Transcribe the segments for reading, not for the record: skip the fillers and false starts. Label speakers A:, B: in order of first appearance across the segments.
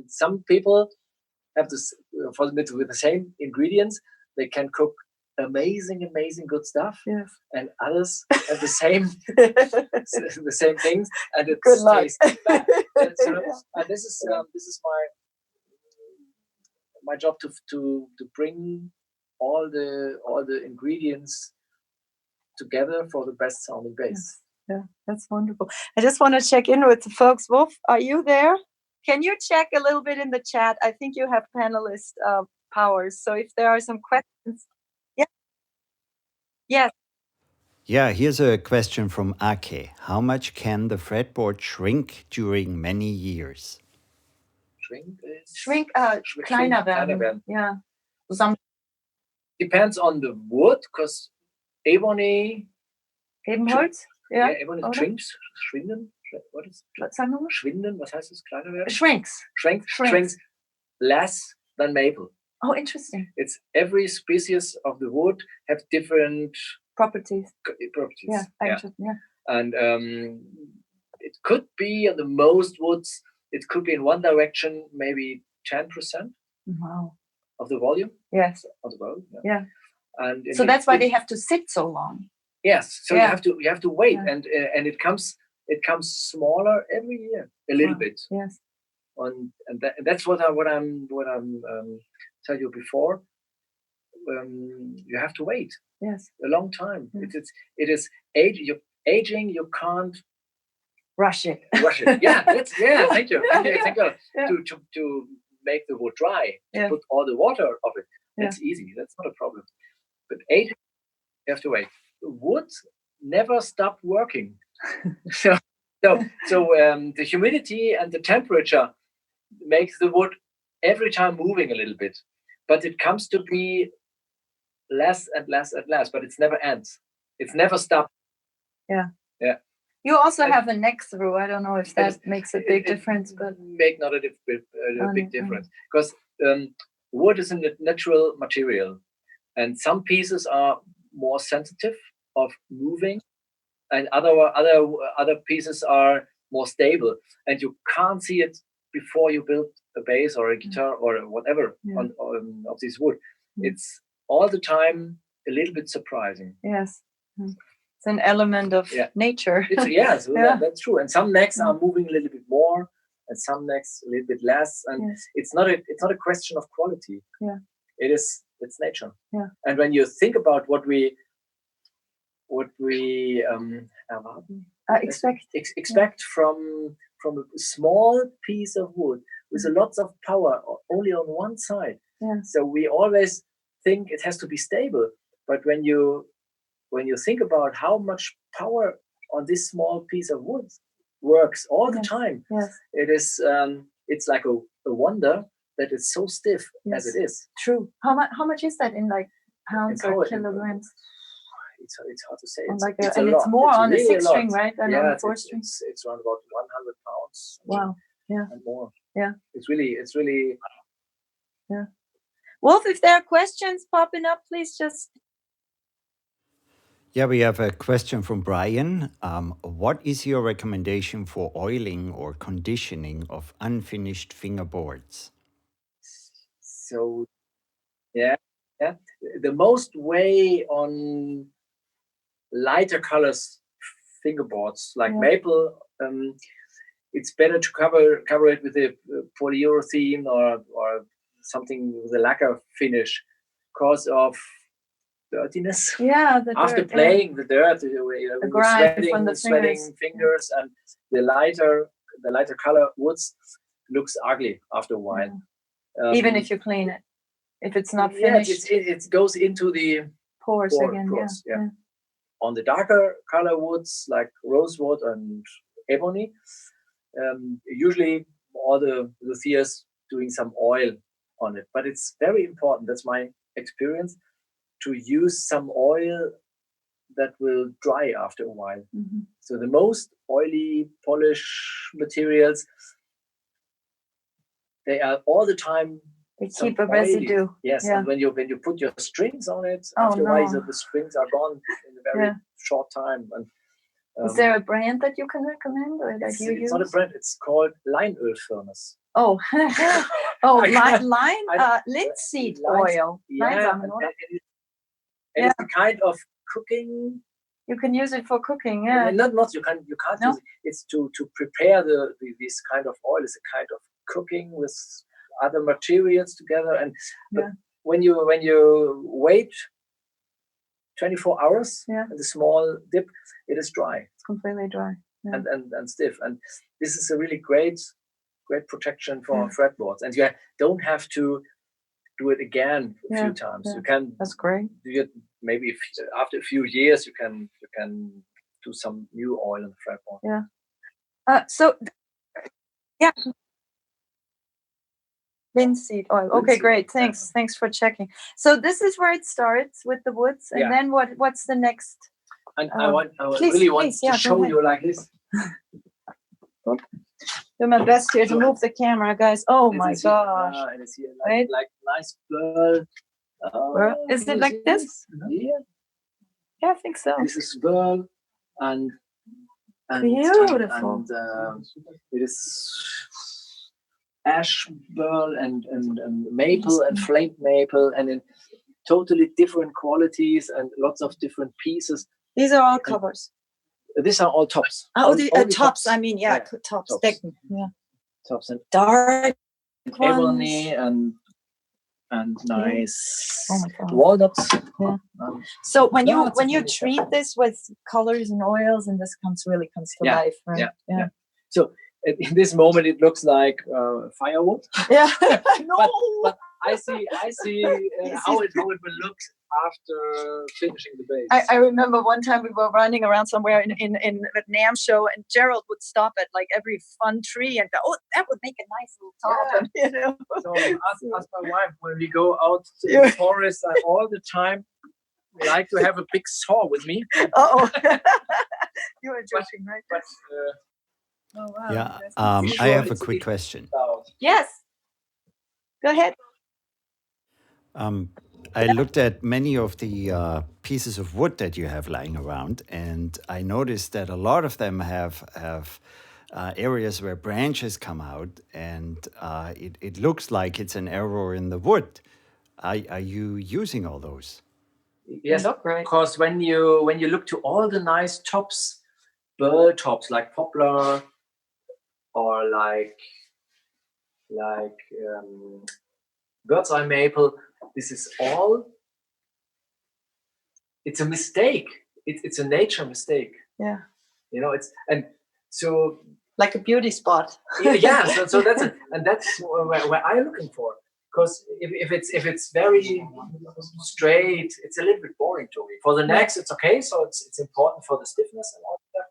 A: And some people have this with the same ingredients. They can cook amazing good stuff.
B: Yes.
A: And others have the same the same things, and it
B: Good luck.
A: tastes bad. And this is my job to bring all the ingredients together for the best sounding bass.
B: Yes. Yeah, that's wonderful. I just want to check in with the folks. Wolf, are you there? Can you check a little bit in the chat? I think you have panelist powers. So if there are some questions. Yeah. Yes.
C: Yeah, here's a question from Ake. How much can the fretboard shrink during many years?
B: Shrink, kleiner werden. Yeah. Some
A: depends on the wood, because ebony.
B: Ebenholz?
A: Yeah, ebony schwinden. What is schwinden? Was heißt es? Kleiner werden? Shrinks less than maple.
B: Oh, interesting.
A: It's every species of the wood have different
B: properties.
A: Yeah.
B: Yeah.
A: And it could be on the most woods. It could be in one direction, maybe 10%.
B: Wow.
A: Of the volume.
B: Yes.
A: Of the volume.
B: Yeah.
A: And
B: so that's why they have to sit so long.
A: Yes. So you have to wait, and it comes smaller every year, a little bit.
B: Yes.
A: And that's what I'm tell you before. You have to wait.
B: Yes.
A: A long time. Yes. It is aging. You can't
B: rush it.
A: Yeah. Thank you. Yeah. To make the wood dry, to put all the water of it. That's easy. That's not a problem. But aging, you have to wait. Wood never stop working. So the humidity and the temperature makes the wood every time moving a little bit, but it comes to be less and less and less, but it never ends. It's never stopped.
B: Yeah.
A: Yeah.
B: You also have a neck through. I don't know if that makes a big difference, but
A: make not a big difference, because wood is a natural material, and some pieces are more sensitive of moving, and other pieces are more stable, and you can't see it before you build a bass or a guitar or whatever on of this wood. It's all the time a little bit surprising.
B: Yes. It's an element of nature.
A: That's true. And some necks are moving a little bit more, and some necks a little bit less. And it's not a question of quality.
B: Yeah.
A: It's nature.
B: Yeah.
A: And when you think about what we expect from a small piece of wood with a lots of power only on one side.
B: Yeah.
A: So we always think it has to be stable, but when you think about how much power on this small piece of wood works all the time, it is it's like a wonder that it's so stiff as it is.
B: True. How much is that in like pounds or kilograms?
A: It's hard to say.
B: It's more on the 6-string, right? Than on the 4-string.
A: It's around about 100 pounds.
B: Wow. Yeah.
A: And more.
B: Yeah.
A: It's really.
B: Yeah. Wolf, if there are questions popping up, please just.
C: Yeah, we have a question from Brian. What is your recommendation for oiling or conditioning of unfinished fingerboards?
A: So, the most way on lighter colors fingerboards like maple, it's better to cover it with a polyurethane or something with a lacquer finish, because of dirtiness.
B: Yeah,
A: after playing the dirt, sweating fingers, and the lighter color woods looks ugly after a while.
B: Even if you clean it, if it's not finished,
A: it goes into the
B: pores again.
A: Yeah. On the darker color woods like rosewood and ebony, usually all the luthiers doing some oil on it, but it's very important. That's my experience, to use some oil that will dry after a while.
B: Mm-hmm.
A: So the most oily polish materials, they are all the time.
B: They keep a residue.
A: Yes, and when you put your strings on it, after a while the strings are gone in a very short time. And
B: is there a brand that you can recommend or that you use?
A: It's not a brand. It's called Leinöl furnace.
B: Oh, linseed oil.
A: Yeah, it's a kind of cooking.
B: You can use it for cooking, yeah.
A: Not you can't use it. It's to prepare this kind of oil. It's a kind of cooking with other materials together. And when you wait 24 hours in the small dip, it is dry.
B: It's completely dry. Yeah.
A: And stiff. And this is a really great protection for fretboards. And you don't have to do it again a few times. You can.
B: That's great.
A: Do it maybe after a few years. You can do some new oil on the fretboard.
B: Yeah. Linseed oil. Okay, great. Thanks for checking. So this is where it starts with the woods, and then what's the next?
A: And I really want to show you like this.
B: Do my best here to move the camera, guys. Oh my gosh!
A: And it's here like nice burl.
B: Is it like this?
A: Yeah,
B: I think so.
A: This is burl and
B: beautiful.
A: And it is ash burl and maple and flake maple, and in totally different qualities and lots of different pieces.
B: These are all covers.
A: These are all tops.
B: Oh, the tops. I mean, tops. Decken. Yeah.
A: Tops and
B: dark
A: ebony and nice walnuts.
B: Yeah. So when you treat this with colors and oils, and this comes to life, right?
A: Yeah. So in this moment, it looks like firewood.
B: Yeah.
A: But I see how it will look after finishing the base.
B: I remember one time we were running around somewhere in a NAMM show, and Gerald would stop at like every fun tree and go, "Oh, that would make a nice little top."
A: Yeah. So ask my wife, when we go out to the forest, I all the time like to have a big saw with me.
B: Oh, you were joking, right?
A: But,
B: oh wow!
C: Yeah, I have a quick question.
B: Yes, go ahead.
C: I looked at many of the pieces of wood that you have lying around, and I noticed that a lot of them have areas where branches come out, and it looks like it's an error in the wood. Are you using all those?
A: Yes, because when you look to all the nice tops, burl tops like poplar or like bird's eye maple, this is all. It's a mistake. It's a nature mistake.
B: Yeah.
A: It's and so
B: like a beauty spot.
A: Yeah. So that's it, and that's where I'm looking for. Because if it's very straight, it's a little bit boring to me. For the necks, it's okay. So it's important for the stiffness and all that.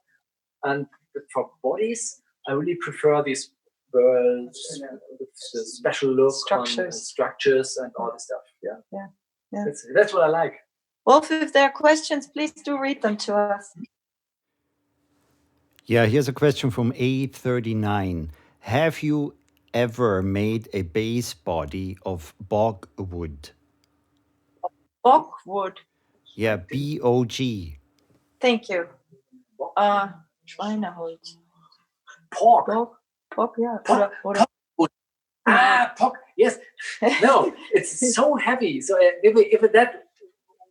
A: And for bodies, I really prefer these burls, the special look, structures, and all this stuff. Yeah. That's what I like.
B: Wolf, if there are questions, please do read them to us.
C: Yeah, here's a question from 839. Have you ever made a base body of bog wood?
B: Bog wood?
C: Yeah, B-O-G.
B: Thank you. Schweineholz.
A: Pork.
B: Pork, yeah.
A: Pork. Yes. No, it's so heavy. So if that,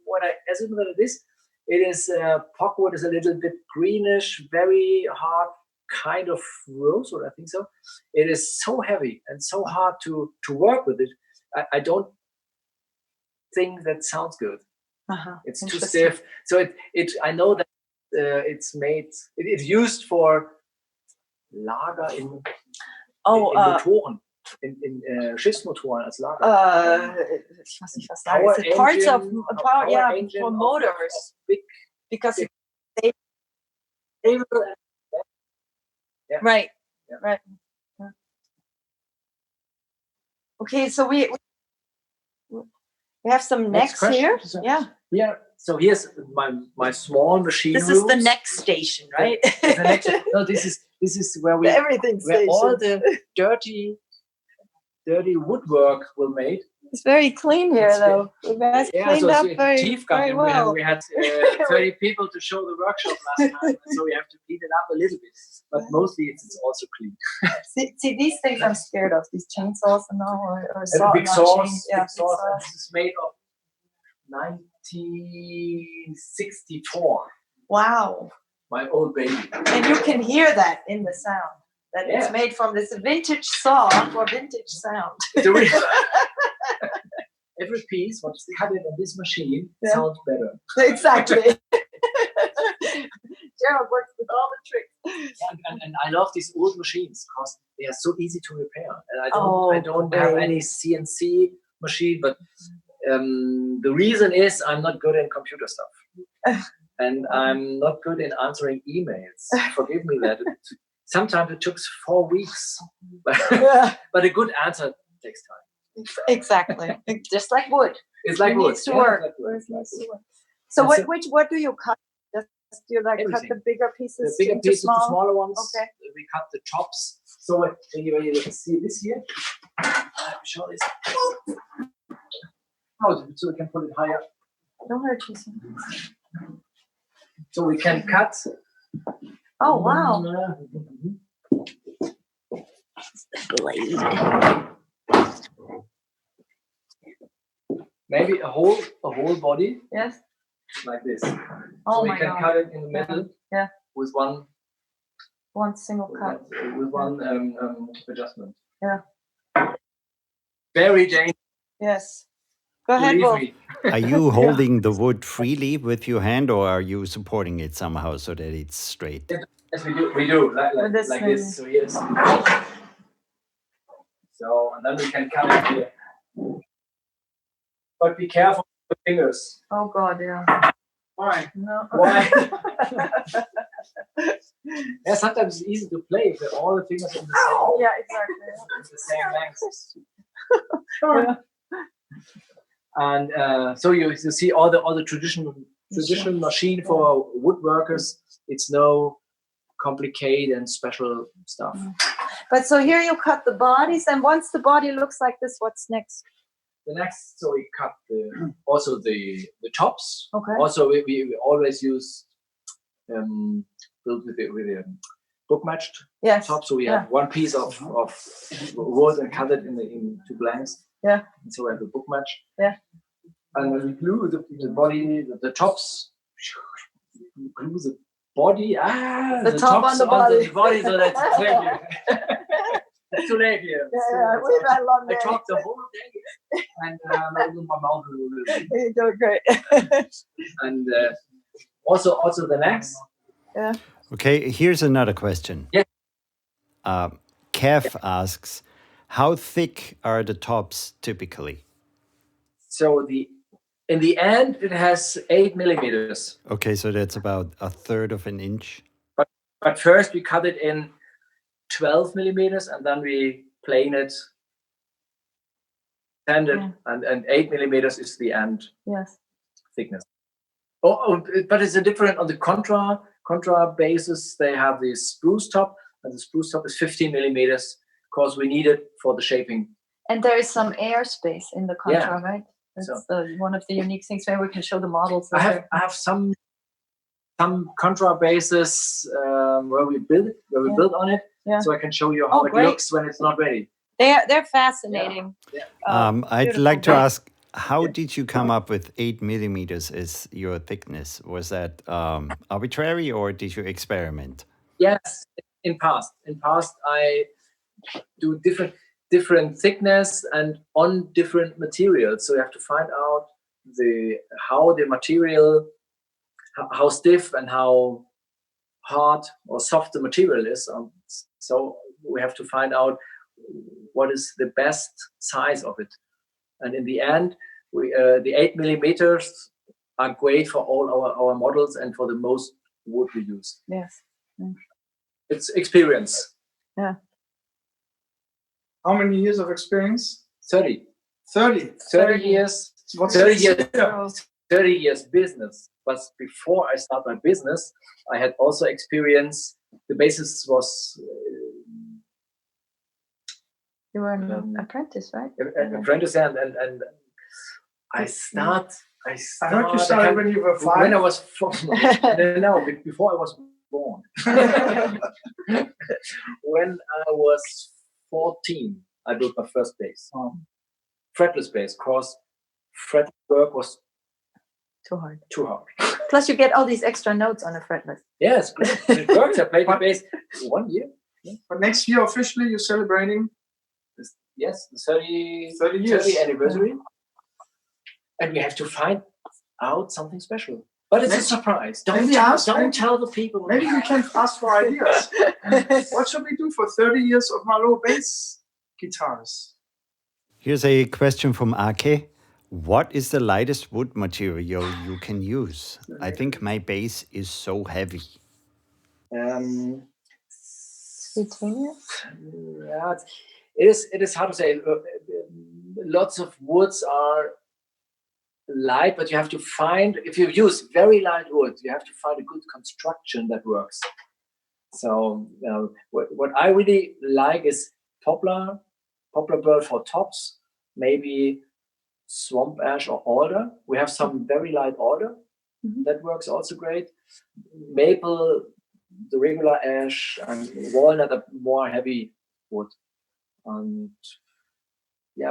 A: what I assume that it is pork wood is a little bit greenish, very hard, kind of rosewood, I think so. It is so heavy and so hard to work with it. I don't think that sounds good. It's too stiff. So it I know that it's made. It's used for Lager in Motoren, in Schiffsmotoren als Lager.
B: Ich weiß nicht, was da ist. Parts of power engine, for motors,
A: big,
B: because
A: they
B: right. Okay, so we have some necks here.
A: Yeah. So here's my small machine.
B: This is the next station, right?
A: No, this is where
B: everything
A: where all the dirty woodwork were made.
B: It's very clean here, though. You guys cleaned up very well.
A: We had 30 people to show the workshop last time, so we have to clean it up a little bit. But mostly it's also clean.
B: see, these things I'm scared of, these chainsaws and all, or
A: saw. Big saws.
B: Yeah,
A: big saws. This is made of 1964.
B: Wow.
A: My old baby.
B: And you can hear that in the sound. That it's made from this vintage saw for vintage sound.
A: Every piece, once you cut it on this machine, sounds better.
B: Exactly. Gerald works with all the tricks.
A: And I love these old machines because they are so easy to repair. And I don't have any CNC machine, but the reason is I'm not good in computer stuff. And I'm not good in answering emails. Forgive me that. Sometimes it took 4 weeks. But a good answer takes time.
B: Exactly. Just like wood.
A: It's like wood.
B: Needs to work. So what do you cut? Just you cut the bigger pieces?
A: The bigger pieces, the smaller ones.
B: Okay.
A: We cut the tops. So when you see this here, show this. Oh, so we can put it higher.
B: Don't hurt yourself.
A: So we can cut.
B: Oh wow.
A: Blade. Maybe a whole body.
B: Yes.
A: Like this.
B: Oh
A: so we can cut it in the middle.
B: Yeah.
A: With one
B: single cut.
A: With one adjustment.
B: Yeah.
A: Very dangerous.
B: Yes. Go ahead, Wolf.
C: Are you holding the wood freely with your hand, or are you supporting it somehow so that it's straight?
A: Yes, we do. We do like this. So yes. So and then we can cut it here. But be careful with the fingers.
B: Oh God, yeah.
A: Why?
B: No.
A: Why? Yeah, sometimes it's easy to play with all the fingers in the same.
B: Yeah, exactly.
A: The same length. And so you see all the traditional machine for woodworkers. It's no complicated and special stuff.
B: But so here you cut the bodies, and once the body looks like this, what's next?
A: The next, so we cut also the tops.
B: Okay.
A: Also, we always use built with a book matched top. So we have one piece of wood and cut it in two blanks.
B: Yeah.
A: And so we have the book match.
B: Yeah.
A: And when we glue the body, the tops, we glue the body.
B: The top on the body.
A: So that's clear. It's too late here.
B: Yeah, we've had a long day.
A: I talked the whole day, and I do my mouth a little bit.
B: You're doing great.
A: And also the next.
B: Yeah.
C: Okay, here's another question.
A: Yeah.
C: Kev asks, how thick are the tops typically?
A: So in the end, it has 8 millimeters.
C: Okay, so that's about 1/3 of an inch.
A: But first we cut it in 12 millimeters, and then we plane it, sanded, and 8 millimeters is the end thickness. But it's a different on the contra basis. They have the spruce top, and the spruce top is 15 millimeters because we need it for the shaping.
B: And there is some air space in the contra, right? That's one of the unique things. Maybe we can show the models.
A: I have some contra bases where we build on it, so I can show you how it looks when it's not ready.
B: They're fascinating.
A: Yeah.
C: I'd like to ask, how did you come up with 8 millimeters as your thickness? Was that arbitrary, or did you experiment?
A: Yes, in past I do different thickness and on different materials. So you have to find out how the material, how stiff and how hard or soft the material is. So we have to find out what is the best size of it. And in the end, the 8 millimeters are great for all our models and for the most wood we use.
B: Yes.
A: It's experience.
B: Yeah.
D: How many years of experience?
A: 30.
D: 30
A: years. 30 years business. But before I start my business, I had also experience. The basis was
B: You were an apprentice, right?
A: Apprentice, and I started
D: I heard you started when you were 5.
A: When I was 4. No, before I was born. When I was 14, I built my first bass. Fretless bass, because fret work was
B: too hard.
A: Plus,
B: you get all these extra notes on a fretless.
A: Yes, it works. I played the bass 1 year.
D: Yeah. But next year, officially, you're celebrating.
A: Yes, the 30 anniversary. And we have to find out something special. But it's a surprise. Don't tell the people.
D: Maybe we can ask for ideas. What should we do for 30 years of Marleaux bass guitars?
C: Here's a question from Ake. What is the lightest wood material you can use? I think my bass is so heavy.
B: Titanium?
A: Yeah, it is hard to say. Lots of woods are light, but you have to find, if you use very light wood, you have to find a good construction that works. So what I really like is poplar bird for tops, maybe swamp ash or alder. We have some very light alder that works also great. Maple, the regular ash, and walnut are more heavy wood. And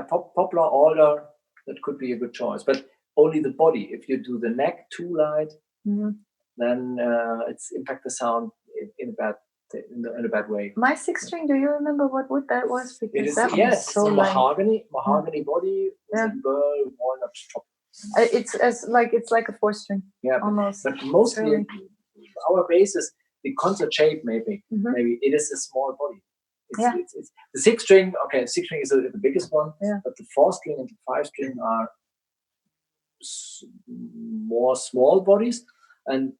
A: poplar, alder, that could be a good choice. But only the body. If you do the neck too light, then it's impact the sound in a bad way.
B: My 6-string, do you remember what wood that was? Because
A: it's so mahogany body with burl, walnut top.
B: It's like a 4-string. Yeah, almost.
A: But mostly our basses, the concert shape maybe it is a small body. It's the 6-string. Okay, 6-string is the biggest one, but the 4-string and the 5-string are more small bodies, and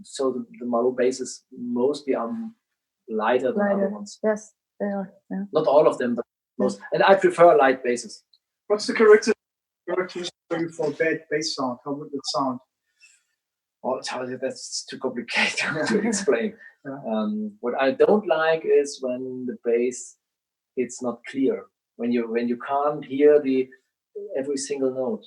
A: so the Marleaux basses mostly are lighter than other ones.
B: Yes, they are. Yeah.
A: Not all of them, but most. And I prefer light basses.
D: What's the characteristic for bad bass sound? How would it sound?
A: Oh, that's too complicated to explain. What I don't like is when the bass, it's not clear. When you can't hear every single note.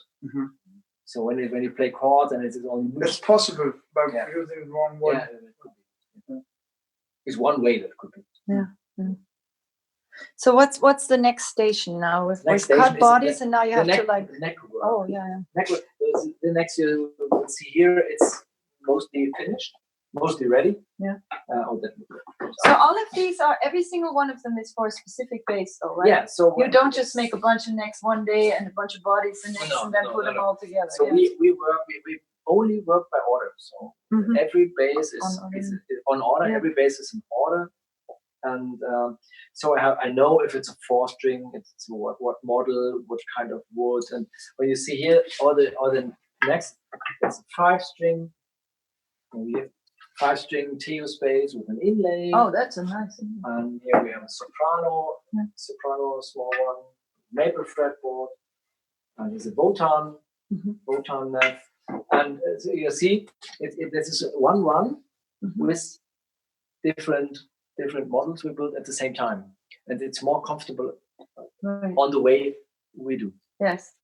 A: So when you play chords and it's only
D: that's possible by using the wrong word.
A: It's one way that could be.
B: So what's the next station now? We've cut bodies and now you have to like
A: neck work.
B: Oh yeah.
A: The next you will see here, it's mostly finished, mostly ready.
B: So all of these every single one of them is for a specific bass, though, right?
A: Yeah. So
B: you don't just make a bunch of necks one day and a bunch of bodies the next, and then put them all together.
A: So we only work by order. So every bass is on order. Yeah. Every bass is in order, and so I know if it's a 4-string, it's what model, what kind of wood, and when you see here all the necks, it's a 5-string. 5-string TU space with an inlay.
B: Oh, that's a nice inlay.
A: And here we have a soprano, small one, maple fretboard, and there's a botan neck. And so you see, this is one run with different models we build at the same time, and it's more comfortable on the way we do.
B: Yes.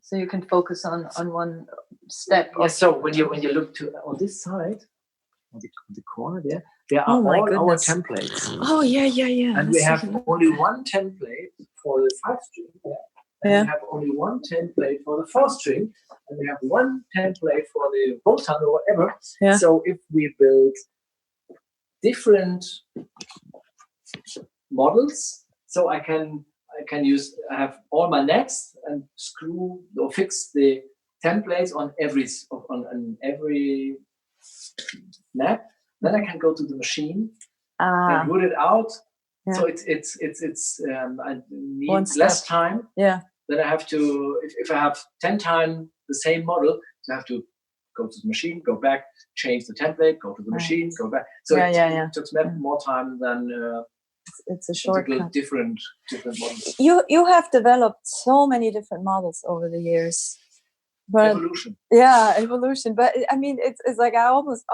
B: So you can focus on one step.
A: Yes. So when you look on this side, on the corner there are all our templates.
B: Oh yeah.
A: And we have only one template for the 5-string. And we have only one template for the 4-string, and we have one template for the botan or whatever. Yeah. So if we build different models, so I have all my necks and screw or fix the templates on every neck. Then I can go to the machine and root it out. Yeah. So it's I need less time.
B: Yeah.
A: Then I have to, if I have 10 times the same model, I have to go to the machine, go back, change the template, go to the machine, go back. So it took more time than
B: it's a shortcut.
A: Different models.
B: You have developed so many different models over the years. But
A: evolution.
B: Yeah, evolution. But I mean, it's like I always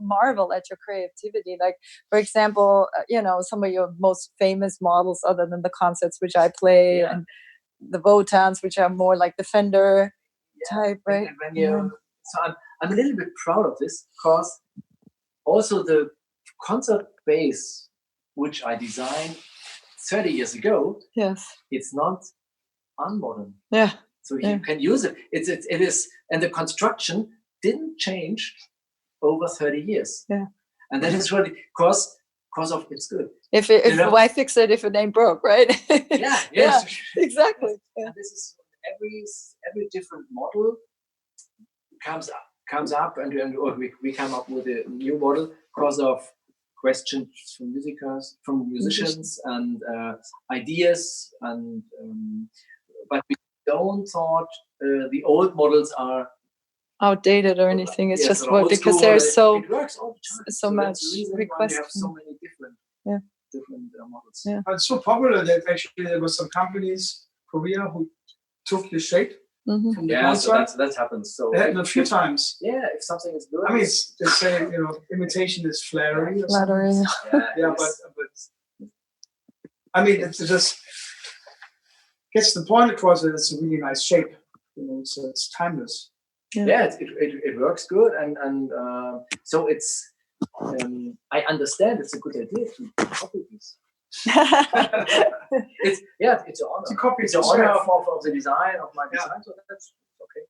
B: marvel at your creativity. Like, for example, some of your most famous models, other than the concerts which I play, and the Votans, which are more like the Fender type, right?
A: So I'm a little bit proud of this, because also the concert bass, which I designed 30 years ago, it's not unmodern.
B: Yeah.
A: So you can use it. It is, and the construction didn't change over 30 years.
B: Yeah.
A: And that is really because of it's good.
B: Why fix it if it ain't broke, right?
A: Yeah. Yes.
B: Exactly.
A: Yeah. And this is every different model comes up, and we come up with a new model because of questions from musicians, and ideas, and but we don't thought the old models are
B: outdated or anything. It's just because there's so much request.
A: We have so many different models.
B: Yeah.
D: It's so popular that actually there were some companies, Korea, who took the shape. From the concert.
A: So that happens. So
D: it happened a few times.
A: Yeah, if something is good.
D: I mean, they say imitation is flattery.
B: Flattery.
D: But I mean, it just gets the point across that it's a really nice shape. So it's timeless.
A: Yeah, it works good, and so it's. I understand it's a good idea to copy this. It's an honor. It's an honor of the design of my design. So that's okay.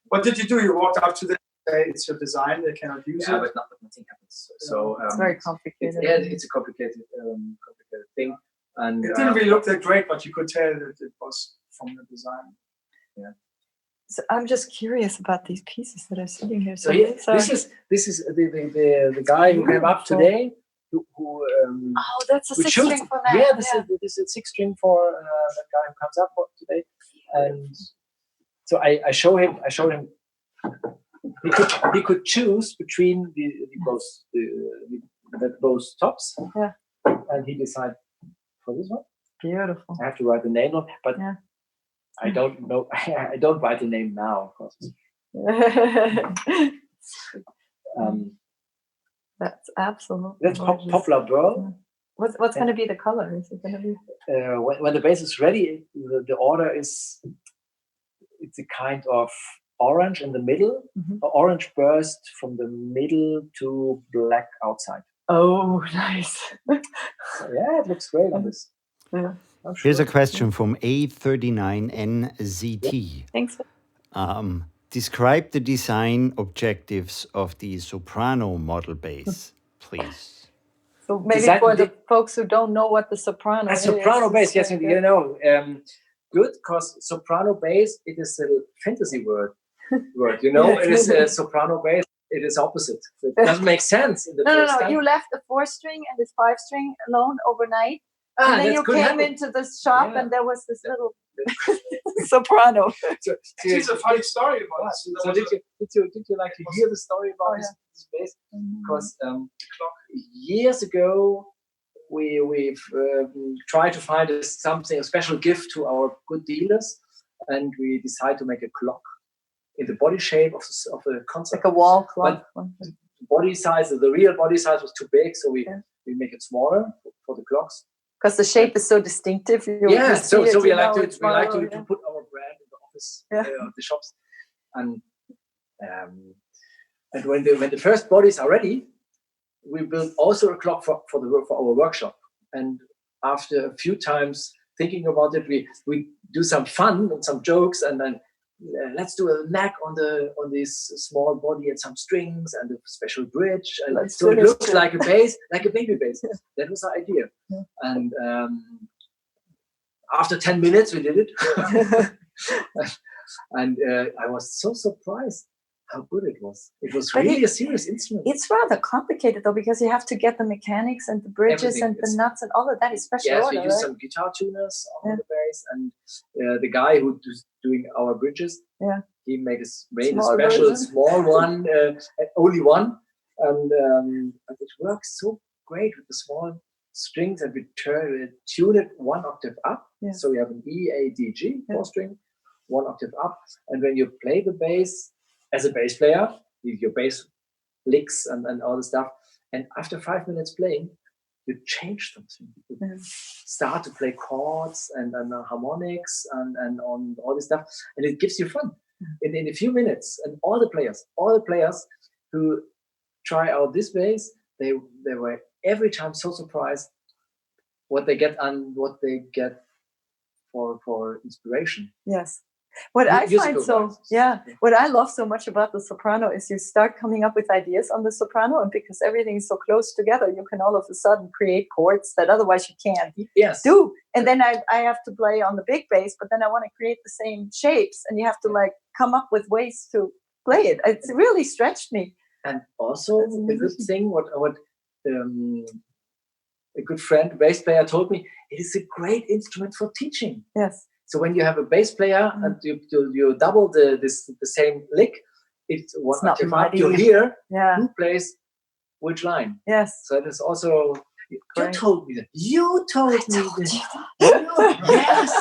D: What did you do? You walked up to them. It's your design. They cannot use it.
A: But nothing happens. So
B: it's very complicated.
A: It's a complicated thing. And
D: it didn't really look that great, but you could tell that it was from the design. Yeah.
B: So I'm just curious about these pieces that are sitting here.
A: So this is the guy who came up today. Who
B: that's a 6-string for that.
A: Yeah, this is a 6-string for that guy who comes up for today. And so I show him. He could choose between both tops.
B: Yeah.
A: And he decided for this one.
B: Beautiful.
A: I have to write the name on, but I don't know. I don't write the name now, of course.
B: That's absolutely.
A: That's Poplar Burl.
B: What's going to be the color? Is it going to be?
A: When the base is ready, the order is. It's a kind of orange in the middle, orange burst from the middle to black outside.
B: Oh, nice.
A: Yeah, it looks great on this.
B: Yeah.
C: Here's a question from A39NZT.
B: Thanks.
C: Describe the design objectives of the soprano model bass, please.
B: So maybe for the folks who don't know what the soprano is.
A: Soprano bass, yes, good, because soprano bass, it is a fantasy word. It is a soprano bass. It is opposite. So it doesn't make sense. In the first time.
B: You left the 4-string and this 5-string alone overnight. And then you came into the shop and there was this little soprano.
D: It's a funny story about this.
A: So did you like to hear the story about this bass? Because years ago we've tried to find a special gift to our good dealers, and we decided to make a clock in the body shape of the concert.
B: Like a wall clock.
A: But the body size, the real body size was too big, so we make it smaller for the clocks.
B: Because the shape is so distinctive.
A: So we like to put our brand in the office of the shops, and when the first bodies are ready, we build also a clock for our workshop. And after a few times thinking about it, we do some fun and some jokes, and then let's do a neck on this small body and some strings and a special bridge, and so it looks like a bass, like a baby bass. That was the idea. And after 10 minutes we did it. And I was so surprised how good it was. It was really a serious instrument.
B: It's rather complicated though, because you have to get the mechanics and the bridges and the nuts and all of that is special order,
A: we use some guitar tuners on the bass, and the guy who's doing our bridges, he made a special small one, only one, and it works so great with the small strings, and we tune it one octave up, so we have an E, A, D, G 4-string, one octave up. And when you play the bass as a bass player, your bass licks and all the stuff. And after 5 minutes playing, you change something. You start to play chords and harmonics and on all this stuff. And it gives you fun in a few minutes. And all the players who try out this bass, they were every time so surprised what they get for inspiration.
B: Yes. What I find what I love so much about the soprano is you start coming up with ideas on the soprano, and because everything is so close together, you can all of a sudden create chords that otherwise you can't do. And then I have to play on the big bass, but then I want to create the same shapes, and you have to like come up with ways to play it. It's really stretched me.
A: And also a good thing, what a good friend, bass player, told me, it is a great instrument for teaching.
B: Yes.
A: So when you have a bass player and you double the same lick, it's one octave up. You hear who plays which line.
B: Yes.
A: So it is also. You told me that. You told me that.
B: Yes.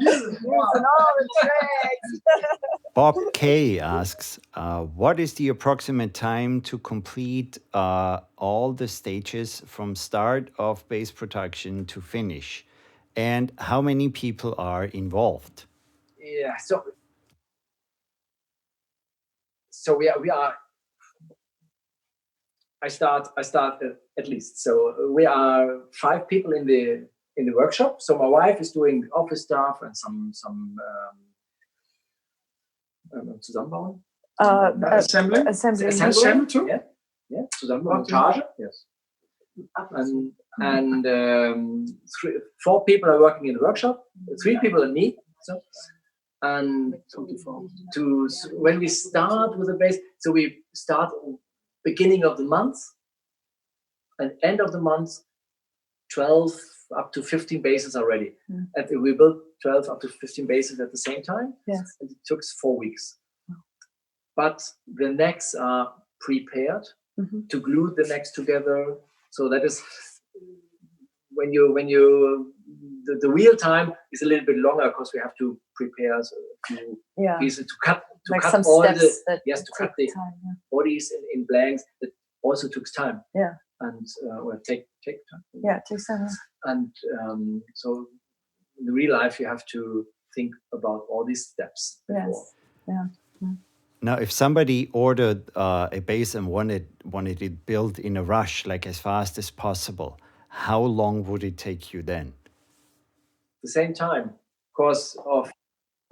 B: Using all the tricks.
C: Bob K asks, what is the approximate time to complete all the stages from start of bass production to finish? And how many people are involved?
A: Yeah, so we are. I start at least. So we are 5 people in the workshop. So my wife is doing office stuff and some zusammenbauen.
D: Assembly too.
A: Yeah. Zusammenbauen. Montage. Yes. And 4 people are working in the workshop. 3 people are me. So, and when we start with the bass, so we start beginning of the month and end of the month, 12 up to 15 basses are ready. And we built 12 up to 15 basses at the same time.
B: Yes.
A: And it took 4 weeks. But the necks are prepared to glue the necks together. So that is when you the wheel time is a little bit longer because we have to prepare a few pieces to cut all the cut the bodies in blanks. That also took time.
B: Yeah.
A: And take time.
B: Yeah, it takes time.
A: And so in real life you have to think about all these steps before.
B: Yes. Yeah.
C: Now, if somebody ordered a bass and wanted it built in a rush, like as fast as possible, how long would it take you then?
A: The same time, because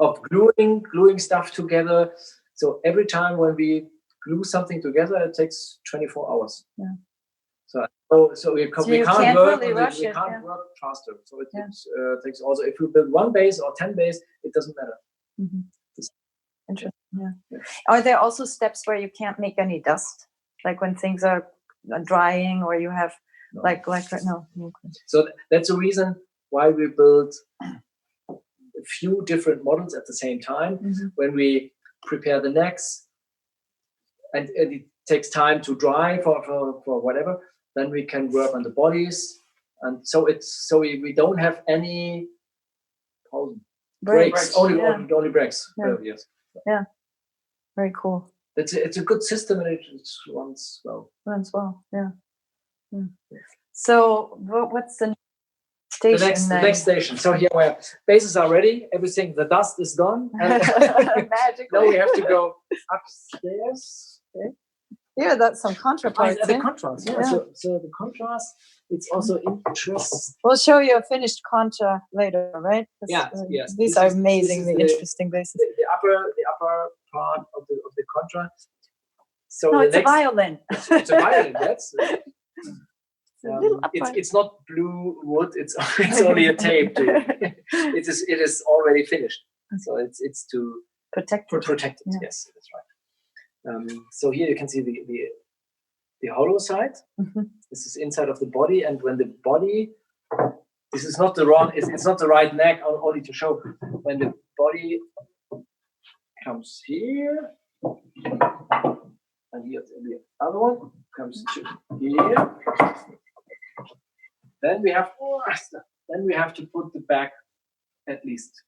A: of gluing stuff together. So every time when we glue something together, it takes 24 hours.
B: Yeah.
A: So we can't work faster. So it takes also, if you build 1 bass or 10 bass, it doesn't matter.
B: Mm-hmm. Interesting. Yeah. Are there also steps where you can't make any dust, like when things are drying, or you have like no? Okay.
A: So that's the reason why we build a few different models at the same time. When we prepare the necks, and it takes time to dry for whatever, then we can work on the bodies, and so we don't have any breaks. Only breaks. Yes.
B: Yeah. Very cool.
A: It's a good system, and it runs well.
B: Yeah. So what's the station?
A: The next station. So here where basses are ready, everything, the dust is gone.
B: Magically.
A: Now we have to go upstairs. Okay.
B: Yeah, that's some contrast.
A: The contrast. Yeah. So the contrast, it's also interesting.
B: We'll show you a finished contra later, right?
A: Yes.
B: These are amazingly interesting basses.
A: The upper part of the contra. So
B: no, it's a violin.
A: It's a violin. That's. It's not blue wood. It's only a tape. It is already finished. So it's to
B: protect it.
A: Yeah. Yes, that's right. So here you can see the hollow side. This is inside of the body, and when the body, this is not it's not the right neck only to show. When the body comes here, and here the other one comes to here, then we have to put the back at least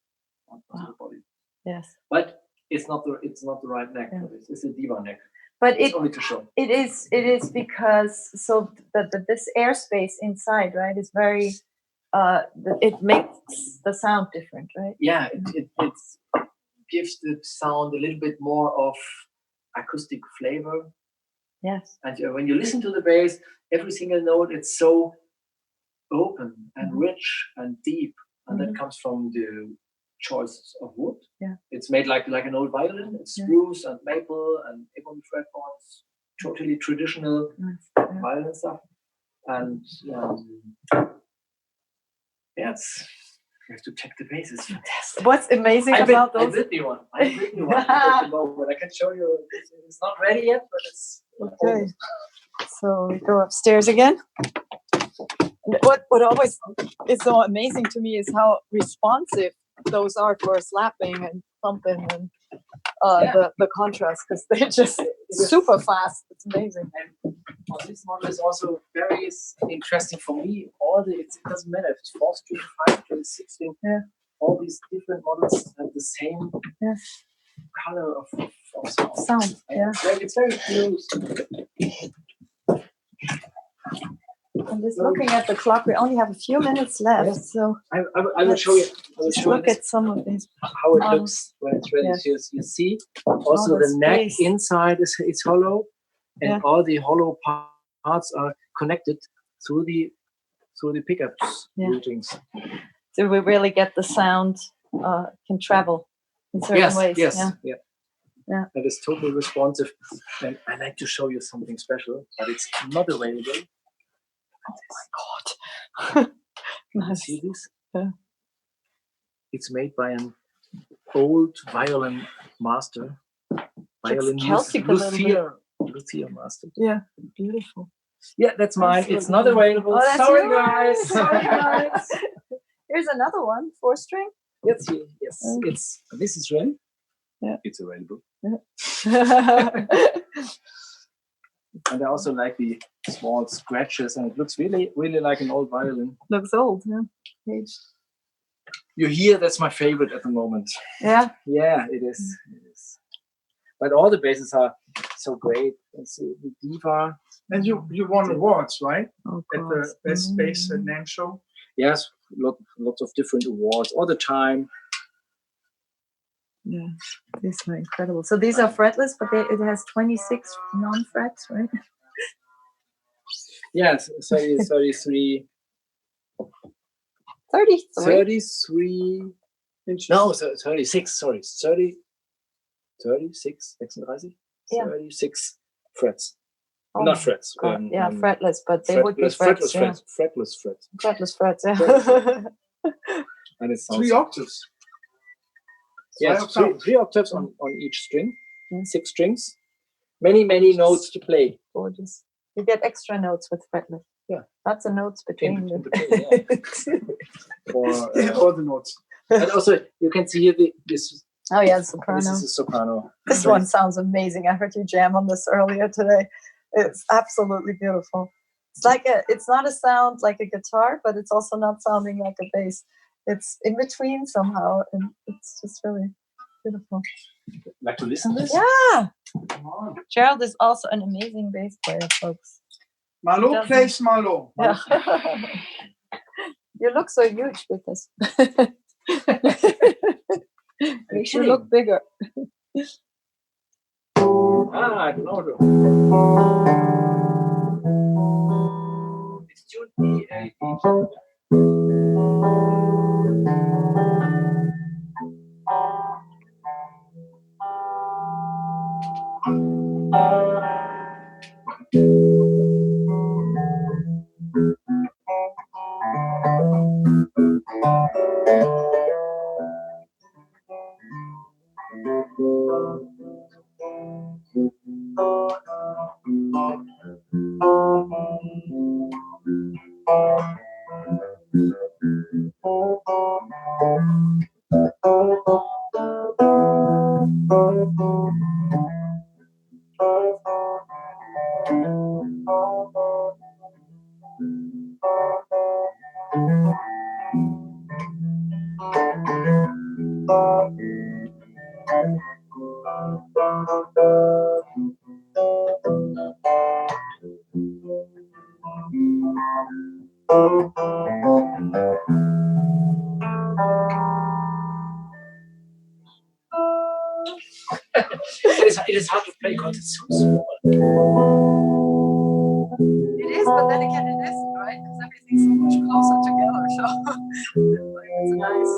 A: on the body.
B: Yes.
A: But it's not the right neck.
B: Yeah.
A: It's a diva neck.
B: But
A: it's only to show.
B: It is because so this airspace inside, right, is very it makes the sound different, right?
A: Yeah, it gives the sound a little bit more of acoustic flavor.
B: Yes.
A: And when you listen to the bass, every single note, it's so open and rich and deep, and that comes from the choice of wood.
B: Yeah.
A: It's made like an old violin. It's spruce and maple and ebony fretboards, totally traditional violin stuff. And it's you have to check the bass. It's fantastic.
B: What's amazing about those?
A: I did me one. I can show you. It's not ready yet, but it's
B: okay. So we go upstairs again. What always is so amazing to me is how responsive those are for slapping and thumping and the contrast, because they're just super fast. It's amazing.
A: And this model is also very interesting for me. It doesn't matter if it's 4-string, 5-string, 6-string.
B: Yeah.
A: All these different models have the same color of sound.
B: Yeah.
A: It's very close.
B: I'm just looking at the clock. We only have a few minutes left, so
A: I will show you.
B: Look at some of these.
A: How it looks when it's ready.
B: Yes.
A: You see, also the neck inside is hollow, and all the hollow parts are connected through the pickups routings.
B: So we really get the sound can travel in certain ways.
A: Yes. Yeah. That is totally responsive, and I like to show you something special, but it's not available.
B: Oh my God!
A: Nice. See this?
B: Yeah.
A: It's made by an old violin master, luthier master.
B: Yeah, beautiful.
A: Yeah, that's mine. It's not available.
B: Oh,
A: Sorry, guys.
B: Here's another one, 4-string.
A: Yes. This is ready.
B: Yeah,
A: it's available.
B: Yeah.
A: And I also like the small scratches, and it looks really, really like an old violin.
B: Looks old, yeah. Aged.
A: You hear that's my favorite at the moment.
B: Yeah.
A: Yeah, it is. But all the basses are so great. Let's see the diva.
D: And you won awards, right?
B: Oh,
D: at the best bass NAMM show.
A: Yes, lots of different awards all the time.
B: Yeah, these are incredible. So these are fretless, but it has 26 non-frets, right?
A: Yes, 33.
B: 33
A: inches. No, 36. Sorry, 36. 36.
B: Yeah.
A: 36 frets.
B: Oh,
A: not frets.
B: Fretless, but they would be frets.
A: Fretless frets.
B: Fretless frets, yeah.
A: And it sounds
D: 3 octaves.
A: Yes, 3 octaves on each string. 6 strings. Many notes to play.
B: Gorgeous. You get extra notes with fretless.
A: Yeah.
B: Lots of notes between them.
D: All the notes.
A: And also, you can see here this.
B: Oh yeah, soprano.
A: This is a soprano.
B: This one sounds amazing. I heard you jam on this earlier today. It's absolutely beautiful. It's not a sound like a guitar, but it's also not sounding like a bass. It's in between somehow, and it's just really beautiful.
A: Like to listen to this?
B: Yeah. Come on. Gerald is also an amazing bass player, folks.
D: Marleaux plays Marleaux.
B: Yeah. You look so huge with this. You should look bigger.
A: I know. It's tuned E. It is hard to play because it's so small.
B: It is, but then again, it isn't, right? Because everything's so much closer together. So it's nice.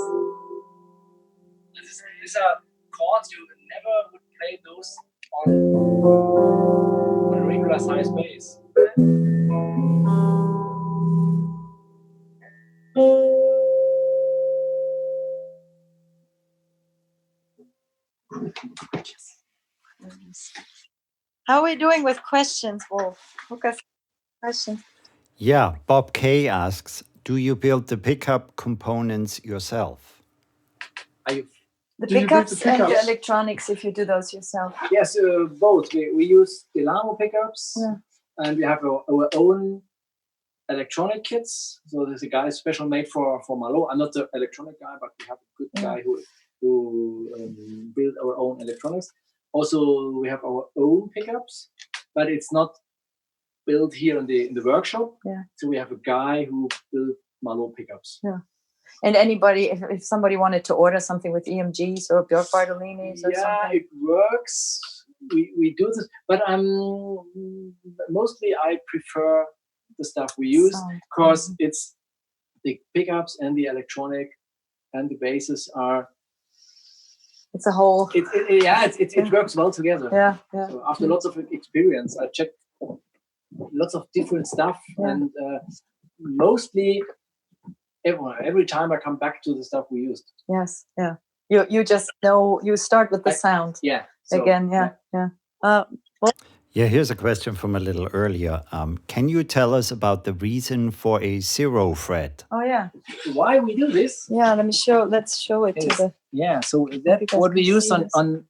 A: These are chords you never would play those on a regular size bass.
B: How are we doing with questions, Wolf? Lucas, questions?
C: Yeah, Bob K asks, do you build the pickup components yourself?
A: Are you?
B: The
D: Do you build
B: pickups
D: the
B: and the
D: pickups?
B: electronics, if you do those yourself.
A: Yes, both. We use Delamo pickups,
B: Yeah.
A: and we have our own electronic kits. So there's a guy special made for Marleaux. I'm not the electronic guy, but we have a good guy who build our own electronics. Also, we have our own pickups, but it's not built here in the workshop.
B: Yeah.
A: So we have a guy who built Marleaux pickups.
B: Yeah. And anybody, if somebody wanted to order something with EMGs or Björk Bartolini's or something.
A: It works. We do this, but mostly I prefer the stuff we use because it's the pickups and the electronic and the basses are.
B: It's a whole.
A: It works well together.
B: Yeah, yeah.
A: So after lots of experience, I checked lots of different stuff, and mostly every time I come back to the stuff we used.
B: Yes, yeah. You just know. You start with the sound.
A: Yeah.
B: Again, yeah.
C: Yeah, here's a question from a little earlier. Can you tell us about the reason for a 0 fret?
B: Oh yeah.
A: Why we do this?
B: Yeah, let's show it to the.
A: Yeah, so that's what we use on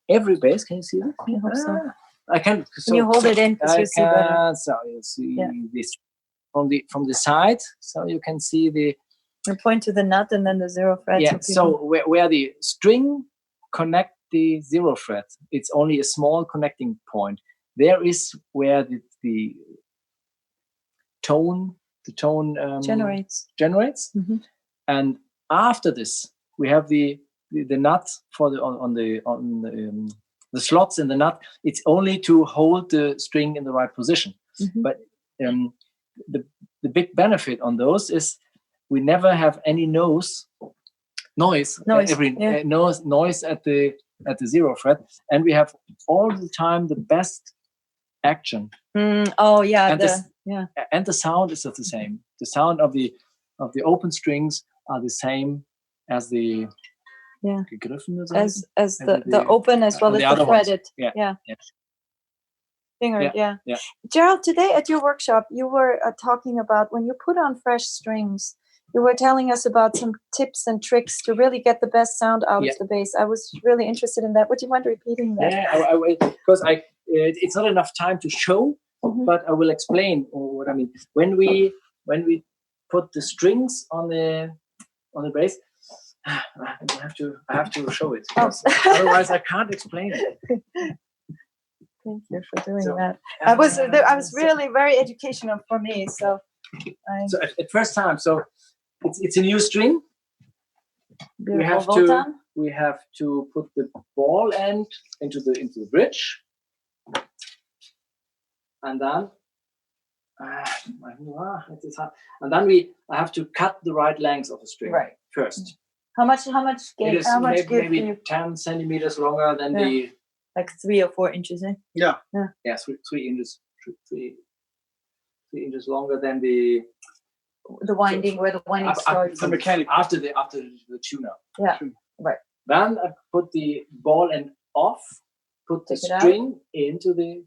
A: every bass. Can you see that?
B: I hope so.
A: I can. So
B: Can you hold it in?
A: I
B: You see better.
A: can. So you see this from the side, so you can see the.
B: You point to the nut and then the 0 fret.
A: Yeah. So where the string connect the 0 fret, it's only a small connecting point. There is where the tone
B: generates.
A: Mm-hmm. And after this, we have the nut for the slots in the nut. It's only to hold the string in the right position. Mm-hmm. But the big benefit on those is we never have any noise noise at the 0 fret, and we have all the time the best action.
B: And
A: the sound is the same. The sound of the open strings are the same as the
B: as the open as well as the fretted.
A: Yeah.
B: Fingered, yeah. Gerald, today at your workshop, you were talking about when you put on fresh strings. You were telling us about some tips and tricks to really get the best sound out of the bass. I was really interested in that. Would you mind repeating that?
A: Yeah, because it's not enough time to show, but I will explain what I mean. When we put the strings on the bass, I have to show it. Otherwise, I can't explain it.
B: Thank you for doing that. I was really very educational for me. So
A: at first time, it's a new string.
B: Beautiful.
A: We have to put the ball end into the bridge, and then I have to cut the right length of the string first.
B: How much
A: maybe 10 centimeters longer than the
B: like 3 or 4 inches, eh?
A: Yeah, 3 inches. 3 inches longer than the
B: winding, where the winding starts.
A: The mechanic after the tuner.
B: Yeah, right.
A: Then I put the ball end off, put the string into the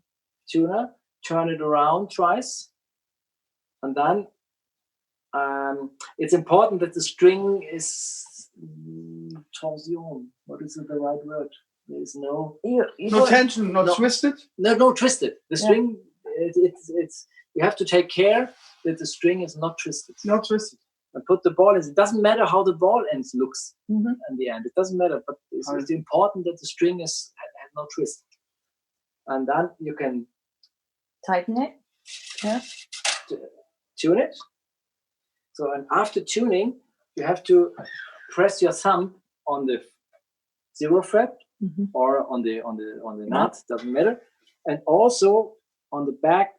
A: tuner, turn it around twice, and then it's important that the string is torsion. What is the right word? There is no
D: tension, not twisted.
A: No twisted. The string, it's you have to take care that the string is not twisted.
D: Not twisted.
A: And put the ball in. It doesn't matter how the ball ends looks in the end. It doesn't matter, but It's important that the string has no twist. And then you can
B: tighten it. Yeah.
A: Tune it. So, and after tuning, you have to press your thumb on the 0 fret or on the nut, doesn't matter, and also on the back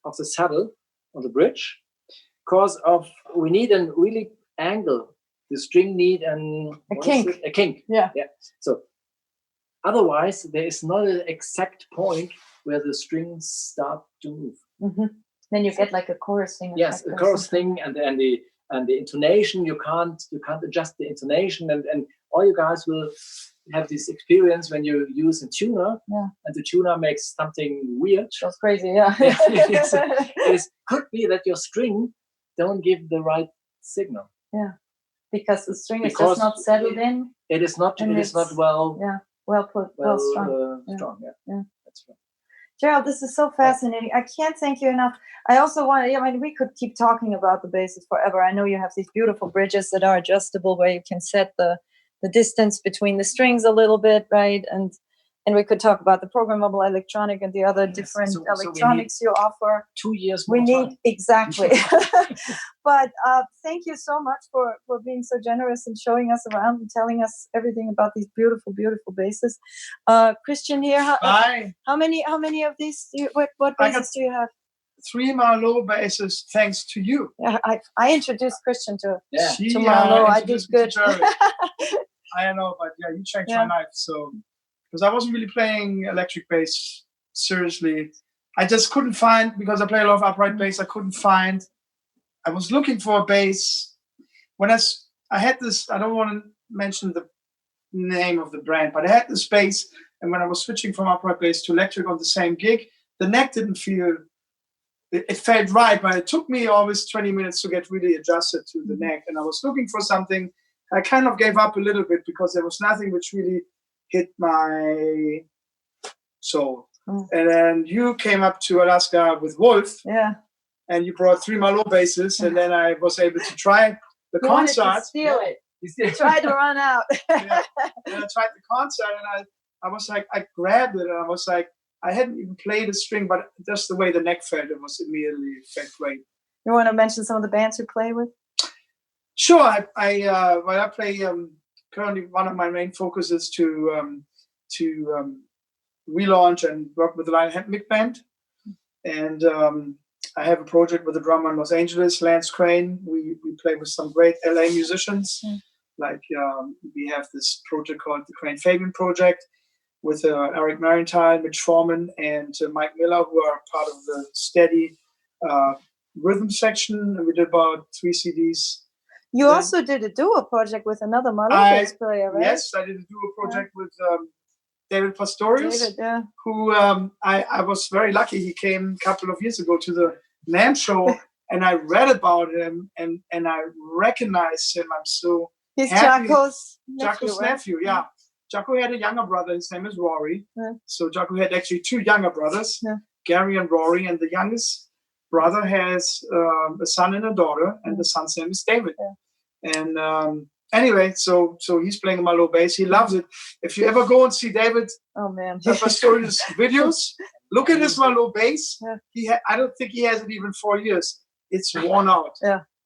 A: of the saddle on the bridge, because we need a really angle. The string need
B: a kink.
A: A kink.
B: Yeah.
A: So otherwise, there is not an exact point where the strings start to move.
B: Then you get like a chorus thing.
A: Yes, a chorus thing, and the intonation. You can't adjust the intonation, and all you guys will have this experience when you use a tuner, and the tuner makes something weird.
B: That's crazy, yeah.
A: It could be that your string don't give the right signal.
B: Yeah, because the string is just not settled in.
A: It is not. It is not well.
B: Yeah, well put, well strong.
A: Strong. Yeah. That's right.
B: Gerald, this is so fascinating. I can't thank you enough. I also want to, I mean, we could keep talking about the basses forever. I know you have these beautiful bridges that are adjustable where you can set the distance between the strings a little bit, right? And we could talk about the programmable electronic and the other different electronics you offer.
A: 2 years
B: we
A: more
B: need
A: time.
B: Exactly. But thank you so much for being so generous and showing us around and telling us everything about these beautiful, beautiful basses. Christian here, how many of these what basses do you have?
D: 3 Marleaux basses, thanks to you.
B: Yeah, I introduced Christian to
D: to
B: Marleaux. I did good.
D: I don't know, but you changed my life. So, because I wasn't really playing electric bass seriously, I just couldn't find, because I play a lot of upright bass, I was looking for a bass. When I had this, I don't want to mention the name of the brand, but I had this bass, and when I was switching from upright bass to electric on the same gig, the neck didn't feel, it felt right, but it took me always 20 minutes to get really adjusted to the neck. And I was looking for something. I kind of gave up a little bit because there was nothing which really hit my soul. And then you came up to Alaska with Wolf.
B: Yeah.
D: And you brought 3 Marleaux basses, and then I was able to try the concert.
B: Wanted to steal it. You tried to run out.
D: And I tried the concert, and I was like, I grabbed it, and I was like, I hadn't even played a string, but just the way the neck felt, it was immediately felt great.
B: You want to mention some of the bands you play with?
D: Sure. I play currently, one of my main focus is to relaunch and work with the Violin-inspired band, and I have a project with a drummer in Los Angeles, Lance Crane. We play with some great LA musicians. Like we have this project called the Crane Fabian Project with Eric Marienthal, Mitch Foreman, and Mike Miller, who are part of the Steady rhythm section. And we did about 3 CDs.
B: You also did a duo project with another Marleaux bass player, right?
D: Yes, I did a duo project with David Pastorius,
B: David,
D: who I was very lucky. He came a couple of years ago to the NAMM show, and I read about him, and I recognized him. I'm so
B: He's
D: happy.
B: Jaco's
D: nephew, yeah. Jaco had a younger brother. His name is Rory. So Jaco had actually 2 younger brothers, Gary and Rory, and the youngest brother has a son and a daughter, and the son's name is David. And anyway, so he's playing Marleaux bass. He loves it. If you ever go and see David Pastorius videos, look at his Marleaux bass. I don't think he has it even 4 years. It's worn out.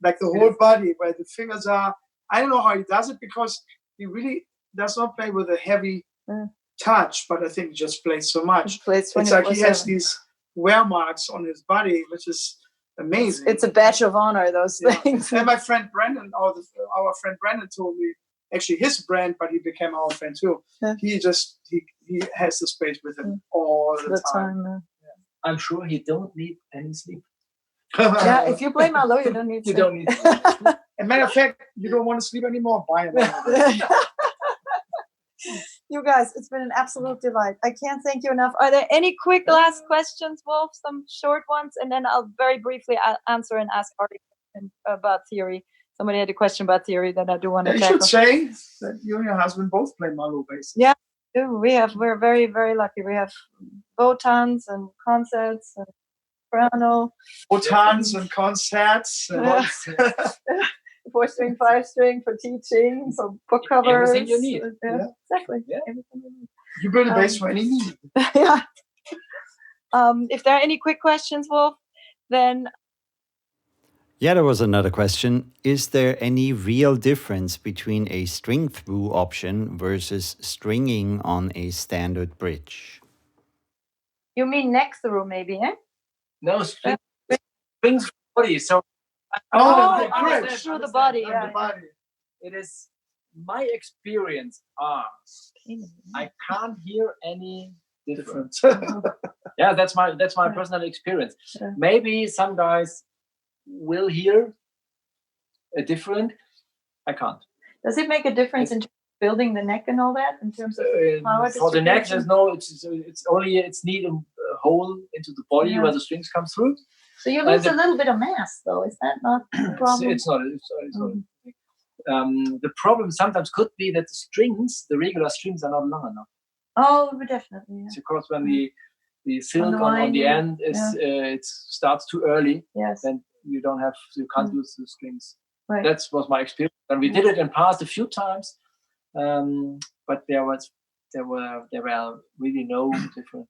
D: Like the whole body, where the fingers are. I don't know how he does it, because he really does not play with a heavy touch, but I think he just plays so much. It's like he has these wear marks on his body, which is amazing.
B: It's a badge of honor, those things.
D: And my friend Brandon, our friend Brandon told me, actually his brand, but he became our friend too. He has the space with him all the time.
A: I'm sure he don't need any sleep.
B: If you play Marleaux, you don't need sleep.
D: You don't need sleep. As a matter of fact, you don't want to sleep anymore, buy him.
B: You guys, it's been an absolute delight. I can't thank you enough. Are there any quick last questions, Wolf? Some short ones, and then I'll very briefly answer and ask Ari about theory. Somebody had a question about theory that I do want to tackle.
D: You should say that you and your husband both play Marleaux bass.
B: Yeah, we're very, very lucky. We have Votans and concerts and soprano.
D: Votans and concerts.
B: 4-string, 5-string for teaching, for book covers.
A: Everything you need.
B: Exactly.
A: Yeah.
B: Everything you need.
D: You build a bass for any need.
B: Yeah. If there are any quick questions, Wolf, then.
C: Yeah, there was another question. Is there any real difference between a string through option versus stringing on a standard bridge?
B: You mean neck through, maybe, eh?
A: No, strings body. So
B: through the body.
D: The body.
A: it is my experience. I can't hear any difference. Yeah, that's my personal experience.
B: Yeah.
A: Maybe some guys will hear a different. I can't.
B: Does it make a difference in building the neck and all that in terms of power
A: for the neck?
B: distribution?
A: There's no. It's need a hole into the body where the strings come through.
B: So you lose a little bit of mass, though. Is that not a problem?
A: It's not. The problem sometimes could be that the regular strings, are not long enough.
B: Oh, definitely. Yeah.
A: Because when the silk on the end is it starts too early, then you can't use the strings.
B: Right.
A: That was my experience, and we did it in past a few times, but there were really no difference.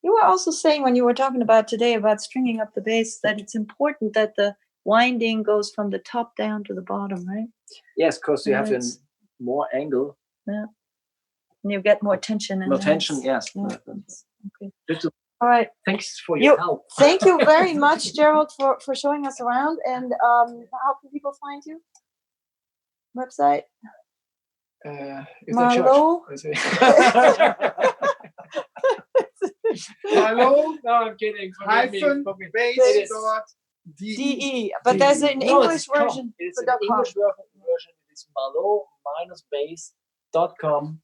B: You were also saying when you were talking about today about stringing up the bass that it's important that the winding goes from the top down to the bottom, right?
A: Yes, because you have more angle.
B: Yeah. And you get more tension.
A: More tension, yes.
B: Yeah. Okay. All right.
A: Thanks for your help.
B: Thank you very much, Gerald, for showing us around. And how can people find you? Website? Marleaux?
D: Marleaux?
A: No, I'm kidding.
D: -bass.de.
B: But there's an English version.
A: It's an English version. It's Marleaux-bass.com.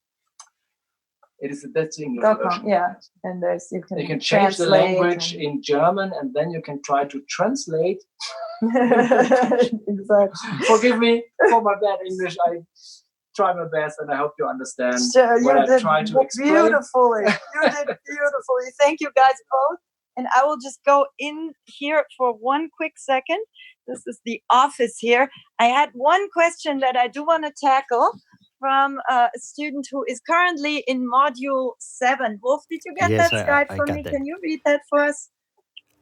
A: That's the English version.
B: Yeah, and you can
A: change the language in German, and then you can try to translate.
B: Exactly.
A: Forgive me for my bad English. I try my best, and I hope you understand what I try to explain.
B: Beautifully. You did beautifully. Thank you, guys, both. And I will just go in here for one quick second. This is the office here. I had one question that I do want to tackle from a student who is currently in module 7. Wolf, did you get that slide for me? Can you read that for us?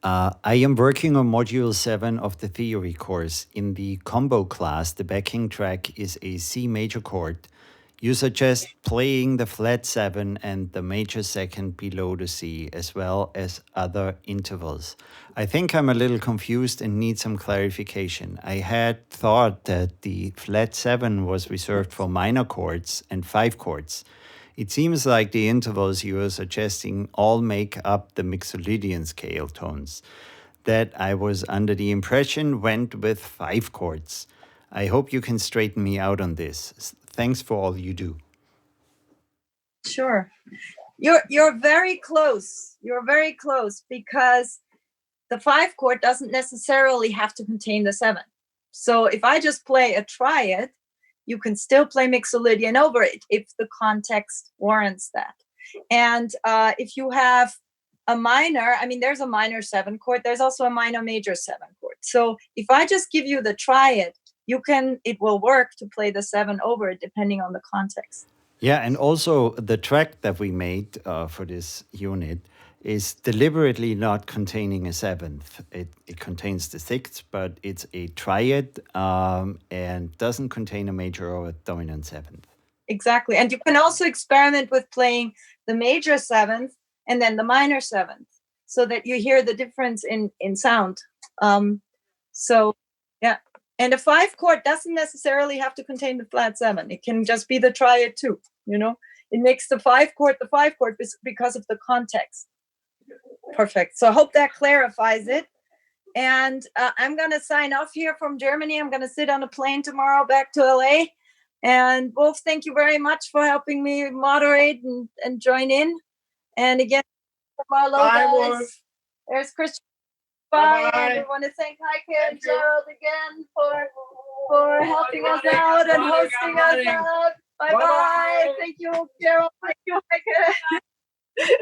C: I am working on module 7 of the theory course. In the combo class, the backing track is a C major chord. You suggest playing the flat 7 and the major second below the C, as well as other intervals. I think I'm a little confused and need some clarification. I had thought that the flat 7 was reserved for minor chords and 5 chords. It seems like the intervals you are suggesting all make up the Mixolydian scale tones that I was under the impression went with 5 chords. I hope you can straighten me out on this. Thanks for all you do.
B: Sure. You're very close. You're very close because the 5 chord doesn't necessarily have to contain the 7. So if I just play a triad, you can still play Mixolydian over it if the context warrants that. And if you have a minor, there's a minor 7 chord. There's also a minor major 7 chord. So if I just give you the triad, it will work to play the 7 over it depending on the context.
C: Yeah, and also the track that we made for this unit is deliberately not containing a 7th. It contains the 6th, but it's a triad and doesn't contain a major or a dominant 7th. Exactly.
B: And you can also experiment with playing the major 7th and then the minor 7th so that you hear the difference in sound. Yeah. And a 5 chord doesn't necessarily have to contain the flat 7. It can just be the triad too, It makes the 5 chord because of the context. Perfect. So I hope that clarifies it. And I'm going to sign off here from Germany. I'm going to sit on a plane tomorrow back to LA. And Wolf, thank you very much for helping me moderate and join in. And again, Marleaux, guys. There's Christian. Bye. I want to thank Heike and Gerald again for helping us out and hosting us out. Bye-bye. Thank you, Gerald. Thank you, Heike.